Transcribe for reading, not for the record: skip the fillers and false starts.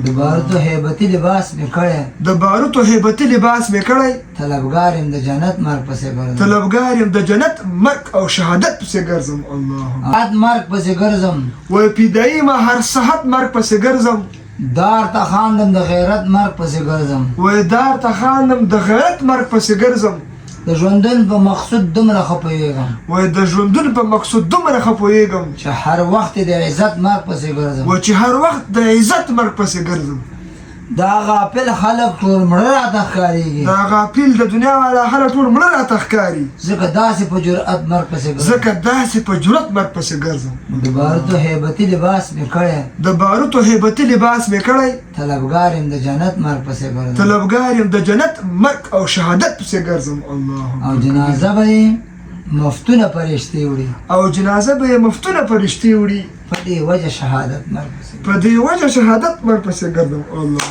د باروتو هیبتي لباس مې کړی د باروتو هیبتي لباس مې کړی طلبګار یم د جنت مرګ پسې ګرځم طلبګار یم د جنت مرګ او شهادت پسې ګرځم الله اد مرګ پسې ګرځم وای پیدایي ما هر صحت مرګ پسې ګرځم دار ته خاندم د غیرت مرګ پسې ګرځم وای دار ته خاندم د غیرت مرګ پسې ګرځم د ژوندون په مقصود دومره ښه پوهېږم وای د ژوندون په مقصود دومره ښه پوهېږم چې هر وخت د عزت مرګ پسې ګرځم و چې هر وخت د عزت مرګ پسې ګرځم دا غافل خلک ټول مړه راته ښکارېږي دا غافل د دنیا والا خلک ټول مړه راته ښکاري ځکه داسې په جرأت مرګ پسې ګرځم ځکه داسې په جرأت مرګ پسې ګرځم د باروتو هیبتي لباس مې کړی د باروتو هیبتي لباس مې کړی طلبګار یم د جنت مرګ پسې ګرځم طلبګار یم د جنت مرګ او شهادت پسې ګرځم الله او جنازه به یې مفتونه فرشتې وړي او جنازه به یې مفتونه فرشتې وړي په دې وجه شهادت مرګ پسې په دې وجه شهادت مرګ پسې ګرځم الله